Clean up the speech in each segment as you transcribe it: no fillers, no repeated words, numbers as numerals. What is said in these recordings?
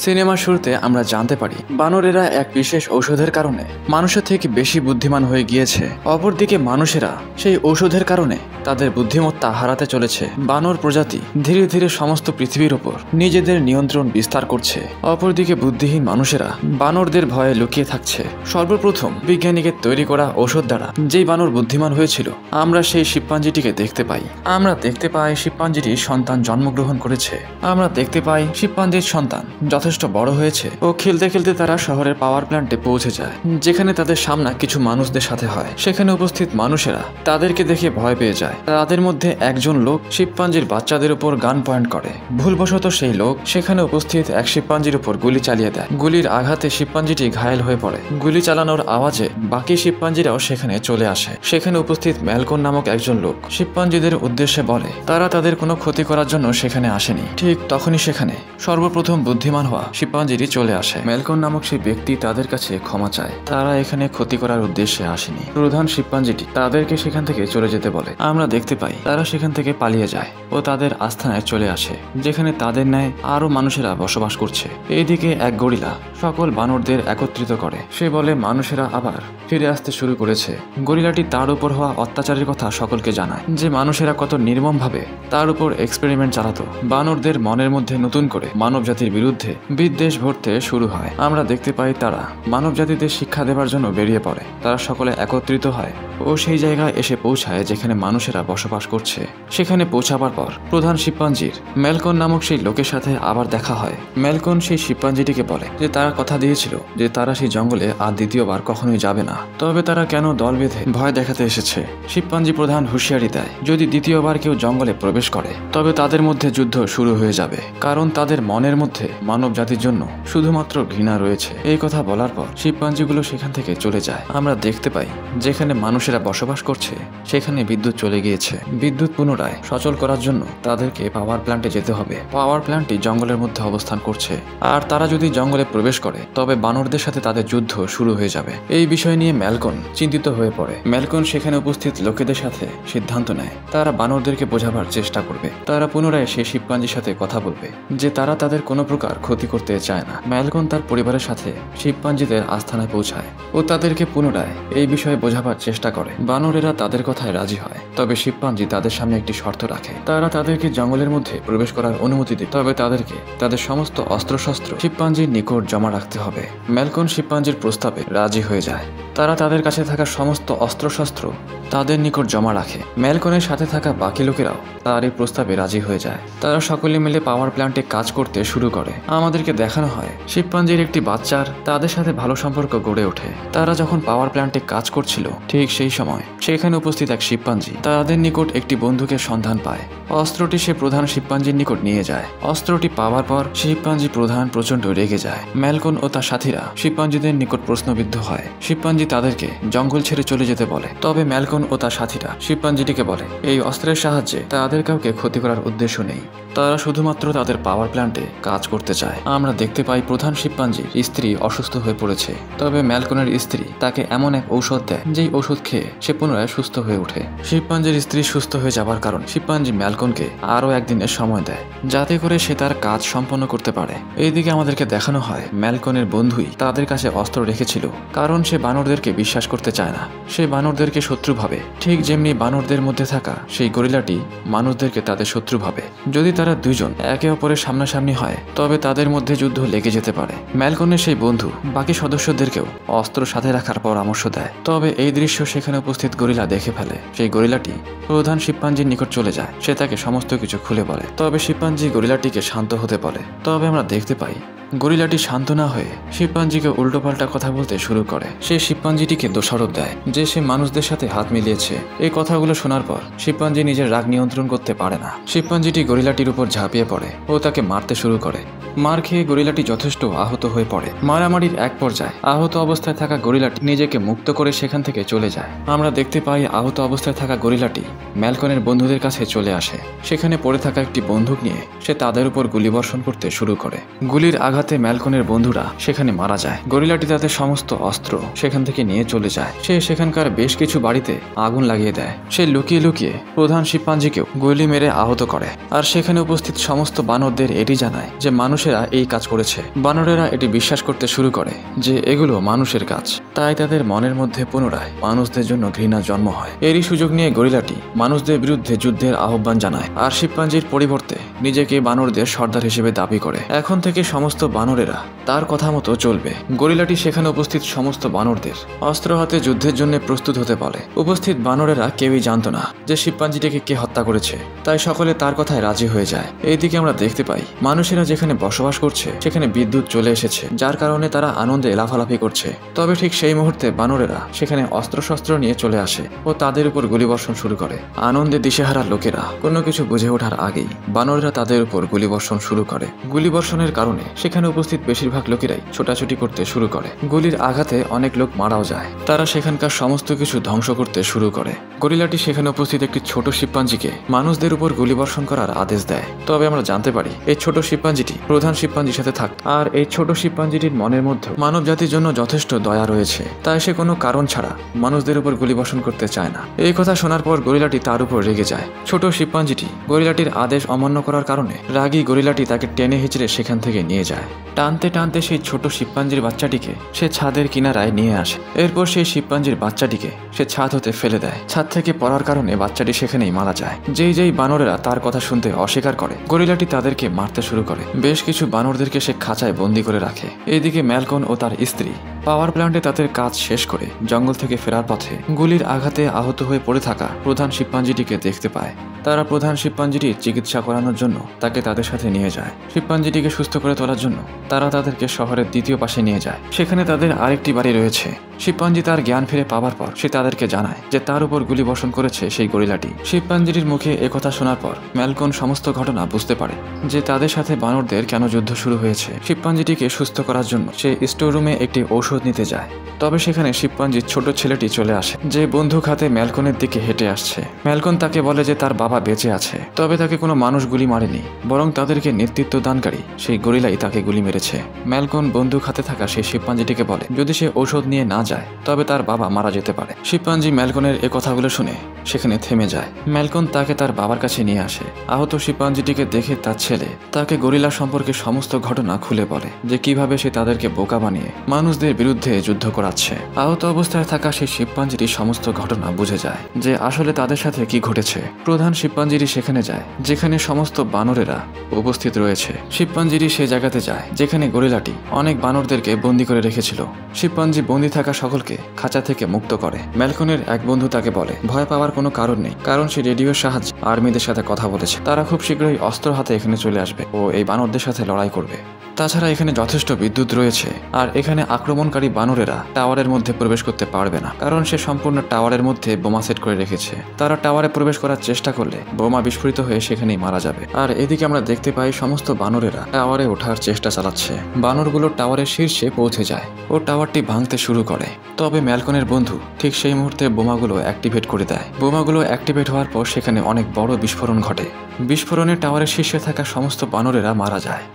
সিনেমার শুরুতে আমরা জানতে পারি বানরেরা এক বিশেষ ঔষধের কারণে মানুষের থেকে বেশি বুদ্ধিমান হয়ে গিয়েছে। অপরদিকে মানুষেরা সেই ঔষধের কারণে তাদের বুদ্ধিমত্তা হারাতে চলেছে। বানর প্রজাতি ধীরে ধীরে সমস্ত পৃথিবীর ওপর নিজেদের নিয়ন্ত্রণ বিস্তার করছে। অপরদিকে বুদ্ধিহীন মানুষেরা বানরদের ভয়ে লুকিয়ে থাকছে। সর্বপ্রথম বিজ্ঞানীকে তৈরি করা ঔষধ দ্বারা যেই বানর বুদ্ধিমান হয়েছিল আমরা সেই শিম্পাঞ্জিটিকে দেখতে পাই। আমরা দেখতে পাই শিম্পাঞ্জিটি সন্তান জন্মগ্রহণ করেছে। আমরা দেখতে পাই শিম্পাঞ্জির সন্তান যথেষ্ট বড় হয়েছে ও খেলতে খেলতে তারা শহরের পাওয়ার প্ল্যান্টে পৌঁছে যায়, যেখানে তাদের সামনা কিছু মানুষদের সাথে হয়। সেখানে উপস্থিত মানুষেরা তাদেরকে দেখে ভয় পেয়ে যায়। তাদের মধ্যে একজন লোক শিম্পাঞ্জির বাচ্চাদের উপর গান পয়েন্ট করে। ভুলবশত সেই লোক সেখানে উপস্থিত এক শিম্পাঞ্জির উপর গুলি চালিয়ে দেয়। গুলির আঘাতে শিম্পাঞ্জিটি ঘায়েল হয়ে পড়ে। গুলি চালানোর আওয়াজে বাকি শিম্পাঞ্জিরাও সেখানে চলে আসে। সেখানে উপস্থিত ম্যালকন নামক একজন লোক শিম্পাঞ্জিদের উদ্দেশ্যে বলে তারা তাদের কোনো ক্ষতি করার জন্য সেখানে আসেনি। ঠিক তখনই সেখানে সর্বপ্রথম বুদ্ধিমান হওয়া শিম্পাঞ্জিটি চলে আসে। ম্যালকন নামক সেই ব্যক্তি তাদের কাছে ক্ষমা চায়। তারা এখানে ক্ষতি করার উদ্দেশ্যে আসেনি। প্রধান শিম্পাঞ্জিটি তাদেরকে সেখান থেকে চলে যেতে বলে। আমরা দেখতে পাই তারা সেখান থেকে পালিয়ে যায় ও তাদের আস্থানায় চলে আসে, যেখানে তাদের ন্যায় আরো মানুষেরা বসবাস করছে। এইদিকে এক গরিলা সকল বানরদের একত্রিত করে। সে বলে মানুষেরা আবার ফিরে আসতে শুরু করেছে। গরিলাটি তার উপর হওয়া অত্যাচারের কথা সকলকে জানায়, যে মানুষেরা কত নির্মমভাবে তার উপর এক্সপেরিমেন্ট চালাতো। বানরদের মনের মধ্যে নতুন করে মানব জাতির বিরুদ্ধে বিদ্বেষ ভরতে শুরু হয়। আমরা দেখতে পাই তারা মানব জাতিদের শিক্ষা দেবার জন্য বেরিয়ে পড়ে। তারা সকলে একত্রিত হয় ও সেই জায়গায় এসে পৌঁছায় যেখানে মানুষেরা বসবাস করছে। সেখানে পৌঁছাবার পর প্রধান শিম্পাঞ্জির ম্যালকন নামক সেই লোকের সাথে আবার দেখা হয়। ম্যালকন সেই শিম্পাঞ্জিটিকে বলে যে তারা কথা দিয়েছিল যে তারা সেই জঙ্গলে আর দ্বিতীয়বার কখনোই যাবে না। তবে তারা কেন দল বেঁধে ভয় দেখাতে এসেছে? শিম্পাঞ্জি প্রধান হুঁশিয়ারি দেয়, যদি দ্বিতীয়বার কেউ জঙ্গলে প্রবেশ করে তবে তাদের মধ্যে যুদ্ধ শুরু হয়ে যাবে, কারণ তাদের মনের মধ্যে মানব জাতির জন্য শুধুমাত্র ঘৃণা রয়েছে। এই কথা বলার পর শিম্পাঞ্জিগুলো সেখান থেকে চলে যায়। আমরা দেখতে পাই যেখানে মানুষেরা বসবাস করছে সেখানে বিদ্যুৎ চলে গিয়েছে। বিদ্যুৎ পুনরায় সচল করার জন্য তাদেরকে পাওয়ার প্ল্যান্টে যেতে হবে। পাওয়ার প্ল্যান্টটি জঙ্গলের মধ্যে অবস্থান করছে, আর তারা যদি জঙ্গলে প্রবেশ করে তবে বানরদের সাথে তাদের যুদ্ধ শুরু হয়ে যাবে। এই বিষয় নিয়ে ম্যালকন চিন্তিত হয়ে পড়ে। ম্যালকন সেখানে উপস্থিত লোকেদের সাথে সিদ্ধান্ত নেয় তারা বানরদেরকে বোঝাবার চেষ্টা করবে। তারা পুনরায় সেই শিম্পাঞ্জির সাথে কথা বলবে যে তারা তাদের কোনো প্রকার ক্ষতি করতে চায় না। ম্যালকন তার পরিবারের সাথে শিম্পাঞ্জিদের আস্থানায় পৌঁছায় ও তাদেরকে পুনরায় এই বিষয়ে বোঝাবার চেষ্টা করে। বানরেরা তাদের কথায় রাজি হয়, তবে শিম্পাঞ্জি তাদের সামনে একটি শর্ত রাখে। তারা তাদেরকে জঙ্গলের মধ্যে প্রবেশ করার অনুমতি দেয়, তবে তাদেরকে তাদের সমস্ত অস্ত্রশস্ত্র শিম্পাঞ্জির নিকট জমা রাখতে হবে। ম্যালকন শিম্পাঞ্জির প্রস্তাবে রাজি হয়ে যায়। তারা তাদের কাছে থাকা সমস্ত অস্ত্রশস্ত্র তাদের নিকট জমা রাখে। ম্যালকনের সাথে থাকা বাকি লোকেরাও তার এই প্রস্তাবে রাজি হয়ে যায়। তারা সকলে মিলে পাওয়ার প্ল্যান্টে কাজ করতে শুরু করে। আমাদেরকে দেখানো হয় শিম্পাঞ্জির একটি বাচ্চার তাদের সাথে ভালো সম্পর্ক গড়ে ওঠে। তারা যখন পাওয়ার প্ল্যান্টে কাজ করছিল ঠিক সেই সময় সেখানে উপস্থিত এক শিম্পাঞ্জি তাদের নিকট একটি বন্দুকের সন্ধান পায়। অস্ত্রটি সে প্রধান শিম্পাঞ্জির নিকট নিয়ে যায়। অস্ত্রটি পাওয়ার পর শিম্পাঞ্জি প্রধান প্রচন্ড রেগে যায়। ম্যালকন ও তার সাথীরা শিম্পাঞ্জিদের নিকট প্রশ্নবিদ্ধ হয়। শিম্পাঞ্জি তাদেরকে জঙ্গল ছেড়ে চলে যেতে বলে, তবে ম্যালকন ও তার সাথীরা শিম্পাঞ্জিটিকে বলে এই অস্ত্রের সাহায্যে তাদের কাউকে ক্ষতি করার উদ্দেশ্য নেই, তারা শুধুমাত্র তাদের পাওয়ার প্ল্যান্টে কাজ করতে চায়। আমরা দেখতে পাই প্রধান শিম্পাঞ্জির স্ত্রী অসুস্থ হয়ে পড়েছে, তবে ম্যালকনের স্ত্রী তাকে এমন এক ঔষধ দেয় যেই ঔষধ খেয়ে সে পুনরায় সুস্থ হয়ে ওঠে। শিম্পাঞ্জির স্ত্রী সুস্থ হয়ে যাবার কারণে শিম্পাঞ্জি ম্যালকনকে আরও একদিনের সময় দেয় যাতে করে সে তার কাজ সম্পন্ন করতে পারে। এইদিকে আমাদেরকে দেখানো হয় ম্যালকনের বন্ধুই তাদের কাছে অস্ত্র রেখেছিল, কারণ সে বানরদেরকে বিশ্বাস করতে চায় না। সে বানরদেরকে শত্রু ভাবে, ঠিক যেমনি বানরদের মধ্যে থাকা সেই গরিলাটি মানুষদেরকে তাদের শত্রু ভাবে। যদি তারা দুইজন একে অপরের সামনাসামনি হয় তবে তাদের মধ্যে যুদ্ধ লেগে যেতে পারে। ম্যালকনের সেই বন্ধু বাকি সদস্যদেরকেও অস্ত্র সাথে রাখার পরামর্শ দেয়, তবে এই দৃশ্য সেখানে উপস্থিত গরিলা দেখে ফেলে। সেই গরিলাটি প্রধান শিম্পাঞ্জির নিকট চলে যায়। সে তাকে সমস্ত কিছু খুলে বলে, তবে শিম্পাঞ্জি গরিলাটিকে শান্ত হতে বলে। তবে আমরা দেখতে পাই গরিলাটি শান্ত না হয়ে শিম্পাঞ্জিকে উল্টোপাল্টা কথা বলতে শুরু করে। সে শিম্পাঞ্জিটিকে দোষারোপ দেয় যে সে মানুষদের সাথে হাত মিলিয়েছে। এই কথাগুলো শোনার পর শিম্পাঞ্জি নিজের রাগ নিয়ন্ত্রণ করতে পারে না। শিম্পাঞ্জিটি গরিলাটির উপর ঝাঁপিয়ে পড়ে ও তাকে মারতে শুরু করে। মার খেয়ে গরিলাটি যথেষ্ট আহত হয়ে পড়ে। মারামারির এক পর্যায়ে আহত অবস্থায় থাকা গরিলাটি নিজেকে মুক্ত করে সেখান থেকে চলে যায়। আমরা দেখতে পাই আহত অবস্থায় থাকা গরিলাটি ম্যালকনের বন্ধুদের কাছে চলে আসে। সেখানে পড়ে থাকা একটি বন্দুক নিয়ে সে তাদের উপর গুলিবর্ষণ করতে শুরু করে। গুলির আঘাতে ম্যালকনের বন্ধুরা সেখানে মারা যায়। গরিলাটি তাদের সমস্ত অস্ত্র সেখান থেকে নিয়ে চলে যায়। সে সেখানকার বেশ কিছু বাড়িতে আগুন লাগিয়ে দেয়। সে লুকিয়ে লুকিয়ে প্রধান শিম্পাঞ্জিকেও গুলি মেরে আহত করে। আর সেখানে উপস্থিত সমস্ত বানরদের এটি জানায় যে মানুষ মানুষেরা এই কাজ করেছে। বানরেরা এটি বিশ্বাস করতে শুরু করে যে এগুলো মানুষের কাজ, তাই তাদের মনের মধ্যে পুনরায় মানুষদের জন্য ঘৃণা জন্ম হয়। এরই সুযোগ নিয়ে গরিলাটি মানুষদের বিরুদ্ধে যুদ্ধের আহ্বান জানায় আর শিম্পাঞ্জির পরিবর্তে নিজেকে বানরদের সর্দার হিসেবে দাবি করে। এখন থেকে সমস্ত বানরেরা তার কথা মতো চলবে। গরিলাটি সেখানে উপস্থিত সমস্ত বানরদের অস্ত্র হাতে যুদ্ধের জন্য প্রস্তুত হতে বলে। উপস্থিত বানরেরা কেউই জানত না যে শিম্পাঞ্জিটিকে কে হত্যা করেছে, তাই সকলে তার কথায় রাজি হয়ে যায়। এইদিকে আমরা দেখতে পাই মানুষেরা যেখানে বসবাস করছে সেখানে বিদ্যুৎ চলে এসেছে, যার কারণে তারা আনন্দে লাফালাফি করছে। তবে ঠিক সেই মুহূর্তে বানরেরা সেখানে অস্ত্রশস্ত্র নিয়ে চলে আসে ও তাদের উপর গুলিবর্ষণ শুরু করে। আনন্দে দিশেহারা লোকেরা কোনো কিছু বুঝে ওঠার আগেই বানরেরা তাদের উপর গুলিবর্ষণ শুরু করে। গুলিবর্ষণের কারণে সেখানে উপস্থিত বেশিরভাগ লোকেরাই ছোটাছুটি করতে শুরু করে। গুলির আঘাতে অনেক লোক মারাও যায়। তারা সেখানকার সমস্ত কিছু ধ্বংস করতে শুরু করে। গরিলাটি সেখানে উপস্থিত একটি ছোট শিম্পাঞ্জিকে মানুষদের উপর গুলিবর্ষণ করার আদেশ দেয়। তবে আমরা জানতে পারি এই ছোট শিম্পাঞ্জিটি প্রধান শিম্পাঞ্জির সাথে থাকত, আর এই ছোট শিম্পাঞ্জিটির মনের মধ্যে মানব জাতির জন্য যথেষ্ট দয়া রয়েছে, তাই সে কোনো কারণ ছাড়া মানুষদের উপর গুলিবর্ষণ করতে চায় না। এই কথা শোনার পর গরিলাটি তার উপর রেগে যায়। ছোট শিম্পাঞ্জিটি গরিলাটির আদেশ অমান্য করার কারণে রাগী গরিলাটি তাকে টেনে হিচড়ে সেখান থেকে নিয়ে যায়। টানতে টানতে সেই ছোট শিম্পাঞ্জির বাচ্চাটিকে সে ছাদের কিনারায় নিয়ে আসে। এরপর সেই শিম্পাঞ্জির বাচ্চাটিকে সে ছাদ হতে ফেলে দেয়। ছাদ থেকে পড়ার কারণে বাচ্চাটি সেখানেই মারা যায়। যেই বানরেরা তার কথা শুনতে অস্বীকার করে গরিলাটি তাদেরকে মারতে শুরু করে। বেশ কিছু বানরদেরকে সে খাঁচায় বন্দি করে রাখে। এইদিকে ম্যালকন ও তার স্ত্রী পাওয়ার প্ল্যান্টে তাদের কাজ শেষ করে জঙ্গল থেকে ফেরার পথে গুলির আঘাতে আহত হয়ে পড়ে থাকা প্রধান শিম্পাঞ্জিটিকে দেখতে পায়। তারা প্রধান শিম্পাঞ্জিটির চিকিৎসা করানোর জন্য তাকে তাদের সাথে নিয়ে যায়। শিম্পাঞ্জিটিকে সুস্থ করে তোলার জন্য তারা তাদেরকে শহরের দ্বিতীয় পাশে নিয়ে যায়। সেখানে তাদের আরেকটি বাড়ি রয়েছে। শিম্পাঞ্জি তার জ্ঞান ফিরে পাওয়ার পর সে তাদেরকে জানায় যে তার উপর গুলি বর্ষণ করেছে সেই গরিলাটি। শিম্পাঞ্জিটির মুখে একথা শোনার পর ম্যালকন সমস্ত ঘটনা বুঝতে পারে যে তাদের সাথে বানরদের কেন যুদ্ধ শুরু হয়েছে। শিম্পাঞ্জিটিকে সুস্থ করার জন্য সে স্টোর রুমে একটি ঔষধ নিতে যায়। তবে সেখানে শিম্পাঞ্জির ছোট ছেলেটি চলে আসে, যে বন্দুক হাতে ম্যালকনের দিকে হেঁটে আসছে। ম্যালকন তাকে বলে যে তার বাবা বেঁচে আছে, তবে তাকে কোনো মানুষ গুলি মারেনি, বরং তাদেরকে নেতৃত্ব দানকারী সেই গরিলাই তাকে গুলি মেরেছে। ম্যালকন বন্দুক হাতে থাকা সেই শিম্পাঞ্জিটিকে বলে যদি সে ঔষধ নিয়ে না যায় তবে তার বাবা মারা যেতে পারে। শিম্পাঞ্জি ম্যালকনের এ কথাগুলো শুনে সেখানে থেমে যায়। ম্যালকন তাকে তার বাবার কাছে নিয়ে আসে। আহত শিম্পাঞ্জিটিকে দেখে তার ছেলে তাকে গরিলা সম্পর্কে সমস্ত ঘটনা খুলে বলে যে কিভাবে সে তাদেরকে বোকা বানিয়ে মানুষদের বিরুদ্ধে যুদ্ধ করাচ্ছে। আহত অবস্থায় থাকা সেই শিম্পাঞ্জিটি সমস্ত ঘটনা বুঝে যায় যে আসলে তাদের সাথে কি ঘটেছে। প্রধান শিম্পাঞ্জিটি সেখানে যায় যেখানে সমস্ত বানরেরা উপস্থিত রয়েছে। শিম্পাঞ্জিটি সে জায়গাতে যায় যেখানে গরিলাটি অনেক বানরদেরকে বন্দী করে রেখেছিল। শিম্পাঞ্জি বন্দী থাকা সকলকে খাঁচা থেকে মুক্ত করে। ম্যালকনের এক বন্ধু তাকে বলে ভয় পাওয়ার কোনো কারণ নেই, কারণ সে রেডিওর সাহায্যে আর্মিদের সাথে কথা বলেছে। তারা খুব শীঘ্রই অস্ত্র হাতে এখানে চলে আসবে ও এই বানরদের সাথে লড়াই করবে। তাছাড়া এখানে যথেষ্ট বিদ্যুৎ রয়েছে, আর এখানে আক্রমণকারী বানরেরা টাওয়ারের মধ্যে প্রবেশ করতে পারবে না, কারণ সে সম্পূর্ণ টাওয়ারের মধ্যে বোমা সেট করে রেখেছে। তারা টাওয়ারে প্রবেশ করার চেষ্টা করলে বোমা বিস্ফোরিত হয়ে সেখানেই মারা যাবে। আর এদিকে আমরা দেখতে পাই সমস্ত বানরেরা টাওয়ারে ওঠার চেষ্টা চালাচ্ছে। বানরগুলো টাওয়ারের শীর্ষে পৌঁছে যায় ও টাওয়ারটি ভাঙতে শুরু করে। তবে ম্যালকনের বন্ধু ঠিক সেই মুহূর্তে বোমাগুলো অ্যাক্টিভেট করে দেয়। বোমাগুলো অ্যাক্টিভেট হওয়ার পর সেখানে অনেক বড় বিস্ফোরণ ঘটে। বিস্ফোরণে টাওয়ারের শীর্ষে থাকা সমস্ত বানরেরা মারা যায়।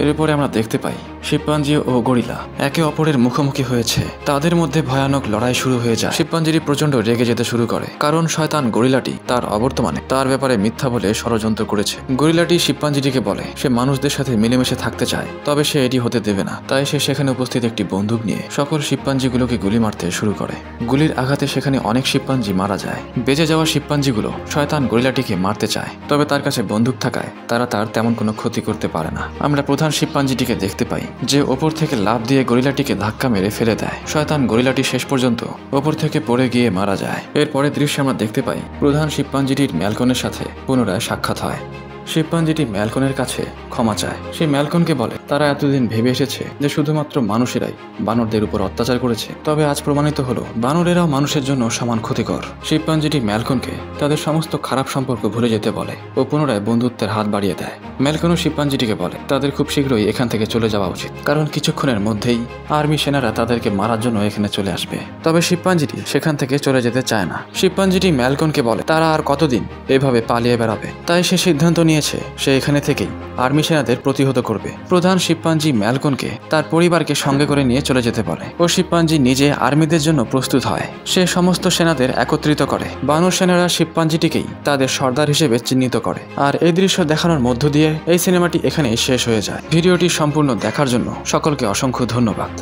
এরপরে আমরা দেখতে পাই শিম্পাঞ্জি ও গরিলা একে অপরের মুখোমুখি হয়েছে। তাদের মধ্যে ভয়ানক লড়াই শুরু হয়ে যায়। শিম্পাঞ্জিটি প্রচন্ড রেগে যেতে শুরু করে, কারণ শয়তান গরিলাটি তার অবর্তমানে তার ব্যাপারে মিথ্যা বলে ষড়যন্ত্র করেছে। গরিলাটি শিম্পাঞ্জিটিকে বলে সে মানুষদের সাথে মিলেমিশে থাকতে চায়, তবে সে এটি হতে দেবে না। তাই সে সেখানে উপস্থিত একটি বন্দুক নিয়ে সকল শিম্পাঞ্জিগুলোকে গুলি মারতে শুরু করে। গুলির আঘাতে সেখানে অনেক শিম্পাঞ্জি মারা যায়। বেঁচে যাওয়া শিম্পাঞ্জিগুলো শয়তান গরিলাটিকে মারতে চায়, তবে তার কাছে বন্দুক থাকায় তারা তার তেমন কোনো ক্ষতি করতে পারে না। আমরা প্রধান শিম্পাঞ্জিটিকে দেখতে পাই যে ওপর থেকে লাফ দিয়ে গরিলাটিকে ধাক্কা মেরে ফেলে দেয়। শয়তান গরিলাটি শেষ পর্যন্ত ওপর থেকে পড়ে গিয়ে মারা যায়। এরপরের দৃশ্যে আমরা দেখতে পাই প্রধান শিম্পাঞ্জিটির ম্যালকনের সাথে পুনরায় সাক্ষাৎ হয়। শিম্পাঞ্জিটি ম্যালকনের কাছে ক্ষমা চায়। সে ম্যালকনকে বলে তারা এতদিন ভেবে এসেছে যে শুধুমাত্র মানুষেরাই বানরদের উপর অত্যাচার করেছে, তবে আজ প্রমাণিত হলো বানরেরাও মানুষের জন্য সমান ক্ষতিকর। শিম্পাঞ্জিটি ম্যালকনকে তাদের সমস্ত খারাপ সম্পর্ক ভুলে যেতে বলে ও পুনরায় বন্ধুত্বের হাত বাড়িয়ে দেয়। ম্যালকনও শিম্পাঞ্জিটিকে বলে তাদের খুব শীঘ্রই এখান থেকে চলে যাওয়া উচিত, কারণ কিছুক্ষণের মধ্যেই আর্মি সেনারা তাদেরকে মারার জন্য এখানে চলে আসবে। তবে শিম্পাঞ্জিটি সেখান থেকে চলে যেতে চায় না। শিম্পাঞ্জিটি ম্যালকনকে বলে তারা আর কতদিন এভাবে পালিয়ে বেড়াবে, তাই সে সিদ্ধান্ত নিয়ে নিয়েছে সে এখানে থেকেই আর্মি সেনাদের প্রতিহত করবে। প্রধান শিম্পাঞ্জি ম্যালকনকে তার পরিবারকে সঙ্গে করে নিয়ে চলে যেতে বলে ও শিম্পাঞ্জি নিজে আর্মিদের জন্য প্রস্তুত হয়। সে সমস্ত সেনাদের একত্রিত করে। বানর সেনারা শিম্পাঞ্জিটিকেই তাদের সর্দার হিসেবে চিহ্নিত করে। আর এই দৃশ্য দেখানোর মধ্য দিয়ে এই সিনেমাটি এখানেই শেষ হয়ে যায়। ভিডিওটি সম্পূর্ণ দেখার জন্য সকলকে অসংখ্য ধন্যবাদ।